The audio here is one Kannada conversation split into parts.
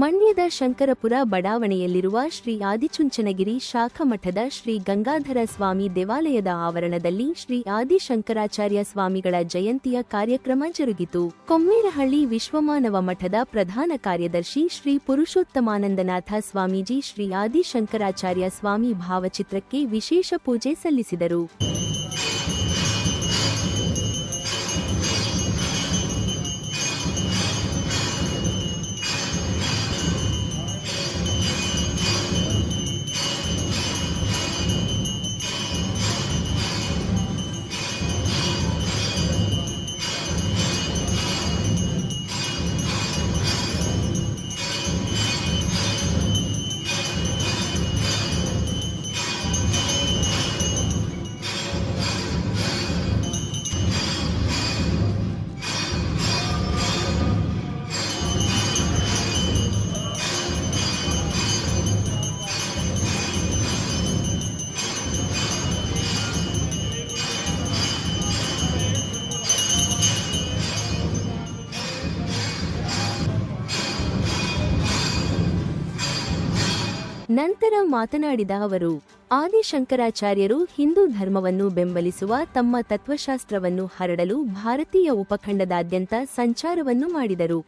ಮಂಡ್ಯದ ಶಂಕರಪುರ ಬಡಾವಣೆಯಲ್ಲಿರುವ ಶ್ರೀ ಆದಿಚುಂಚನಗಿರಿ ಶಾಖಾಮಠದ ಶ್ರೀ ಗಂಗಾಧರ ಸ್ವಾಮಿ ದೇವಾಲಯದ ಆವರಣದಲ್ಲಿ ಶ್ರೀ ಆದಿಶಂಕರಾಚಾರ್ಯ ಸ್ವಾಮಿಗಳ ಜಯಂತಿಯ ಕಾರ್ಯಕ್ರಮ ಜರುಗಿತು. ಕೊಮ್ಮೇರಹಳ್ಳಿ ವಿಶ್ವಮಾನವ ಮಠದ ಪ್ರಧಾನ ಕಾರ್ಯದರ್ಶಿ ಶ್ರೀ ಪುರುಷೋತ್ತಮಾನಂದನಾಥ ಸ್ವಾಮೀಜಿ ಶ್ರೀ ಆದಿಶಂಕರಾಚಾರ್ಯ ಸ್ವಾಮಿ ಭಾವಚಿತ್ರಕ್ಕೆ ವಿಶೇಷ ಪೂಜೆ ಸಲ್ಲಿಸಿದರು. ನಂತರ ಮಾತನಾಡಿದ ಅವರು, ಆದಿಶಂಕರಾಚಾರ್ಯರು ಹಿಂದೂ ಧರ್ಮವನ್ನು ಬೆಂಬಲಿಸುವ ತಮ್ಮ ತತ್ವಶಾಸ್ತ್ರವನ್ನು ಹರಡಲು ಭಾರತೀಯ ಉಪಖಂಡದಾದ್ಯಂತ ಸಂಚಾರವನ್ನು ಮಾಡಿದರು.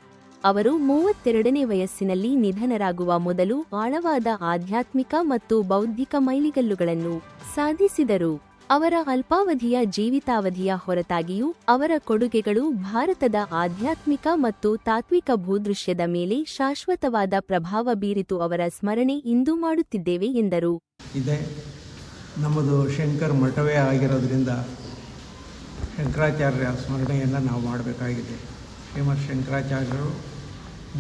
ಅವರು 32ನೇ ವಯಸ್ಸಿನಲ್ಲಿ ನಿಧನರಾಗುವ ಮೊದಲು ಆಳವಾದ ಆಧ್ಯಾತ್ಮಿಕ ಮತ್ತು ಬೌದ್ಧಿಕ ಮೈಲಿಗಲ್ಲುಗಳನ್ನು ಸಾಧಿಸಿದರು. ಅವರ ಅಲ್ಪಾವಧಿಯ ಜೀವಿತಾವಧಿಯ ಹೊರತಾಗಿಯೂ ಅವರ ಕೊಡುಗೆಗಳು ಭಾರತದ ಆಧ್ಯಾತ್ಮಿಕ ಮತ್ತು ತಾತ್ವಿಕ ಭೂದೃಶ್ಯದ ಮೇಲೆ ಶಾಶ್ವತವಾದ ಪ್ರಭಾವ ಬೀರಿತು. ಅವರ ಸ್ಮರಣೆ ಇಂದು ಮಾಡುತ್ತಿದ್ದೇವೆ ಎಂದರು. ಇದೆ ನಮ್ಮದು ಶಂಕರ್ ಮಠವೇ ಆಗಿರೋದ್ರಿಂದ ಶಂಕರಾಚಾರ್ಯ ಸ್ಮರಣೆಯನ್ನು ನಾವು ಮಾಡಬೇಕಾಗಿದೆ. ಶ್ರೀಮತ್ ಶಂಕರಾಚಾರ್ಯರು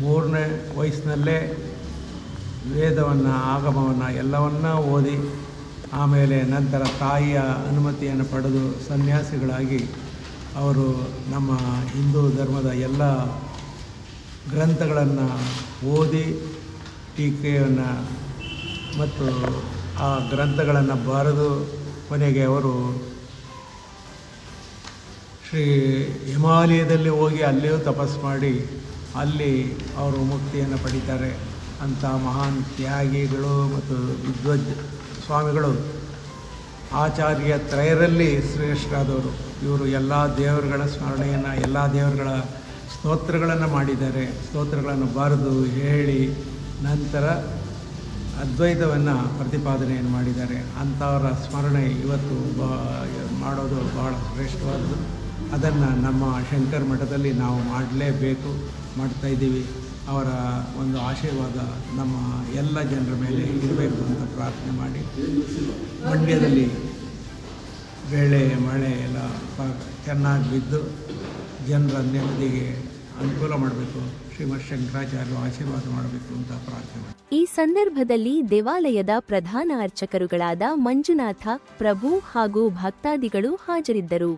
3ನೇ ವಯಸ್ಸಿನಲ್ಲೇ ವೇದವನ್ನು, ಆಗಮವನ್ನು ಎಲ್ಲವನ್ನ ಓದಿ ಆಮೇಲೆ ನಂತರ ತಾಯಿಯ ಅನುಮತಿಯನ್ನು ಪಡೆದು ಸನ್ಯಾಸಿಗಳಾಗಿ ಅವರು ನಮ್ಮ ಹಿಂದೂ ಧರ್ಮದ ಎಲ್ಲ ಗ್ರಂಥಗಳನ್ನು ಓದಿ ಟೀಕೆಯನ್ನು ಮತ್ತು ಆ ಗ್ರಂಥಗಳನ್ನು ಬರೆದು ಕೊನೆಗೆ ಅವರು ಶ್ರೀ ಹಿಮಾಲಯದಲ್ಲಿ ಹೋಗಿ ಅಲ್ಲಿಯೂ ತಪಸ್ಸು ಮಾಡಿ ಅಲ್ಲಿ ಅವರು ಮುಕ್ತಿಯನ್ನು ಪಡೀತಾರೆ. ಅಂಥ ಮಹಾನ್ ತ್ಯಾಗಿಗಳು ಮತ್ತು ವಿದ್ವಜ್ ಸ್ವಾಮಿಗಳು ಆಚಾರ್ಯ ತ್ರಯರಲ್ಲಿ ಶ್ರೇಷ್ಠರಾದವರು. ಇವರು ಎಲ್ಲ ದೇವರುಗಳ ಸ್ಮರಣೆಯನ್ನು, ಎಲ್ಲ ದೇವರುಗಳ ಸ್ತೋತ್ರಗಳನ್ನು ಮಾಡಿದ್ದಾರೆ. ಸ್ತೋತ್ರಗಳನ್ನು ಬರೆದು ಹೇಳಿ ನಂತರ ಅದ್ವೈತವನ್ನು ಪ್ರತಿಪಾದನೆಯನ್ನು ಮಾಡಿದ್ದಾರೆ. ಅಂಥವರ ಸ್ಮರಣೆ ಇವತ್ತು ಮಾಡೋದು ಬಹಳ ಶ್ರೇಷ್ಠವಾದದ್ದು. ಅದನ್ನು ನಮ್ಮ ಶಂಕರ್ ಮಠದಲ್ಲಿ ನಾವು ಮಾಡಲೇಬೇಕು, ಮಾಡ್ತಾಯಿದ್ದೀವಿ. ಅವರ ಒಂದು ಆಶೀರ್ವಾದ ನಮ್ಮ ಎಲ್ಲ ಜನರ ಮೇಲೆ ಇರಬೇಕು ಅಂತ ಪ್ರಾರ್ಥನೆ ಮಾಡಿ, ಮಂಡ್ಯದಲ್ಲಿ ಬೆಳೆ ಮಳೆ ಎಲ್ಲ ಚೆನ್ನಾಗಿ ಬಿದ್ದು ಜನರ ನೆಮ್ಮದಿಗೆ ಅನುಕೂಲ ಮಾಡಬೇಕು, ಶ್ರೀಮತ್ ಶಂಕರಾಚಾರ್ಯರು ಆಶೀರ್ವಾದ ಮಾಡಬೇಕು ಅಂತ ಪ್ರಾರ್ಥನೆ ಮಾಡಿ. ಈ ಸಂದರ್ಭದಲ್ಲಿ ದೇವಾಲಯದ ಪ್ರಧಾನ ಅರ್ಚಕರುಗಳಾದ ಮಂಜುನಾಥ, ಪ್ರಭು ಹಾಗೂ ಭಕ್ತಾದಿಗಳು ಹಾಜರಿದ್ದರು.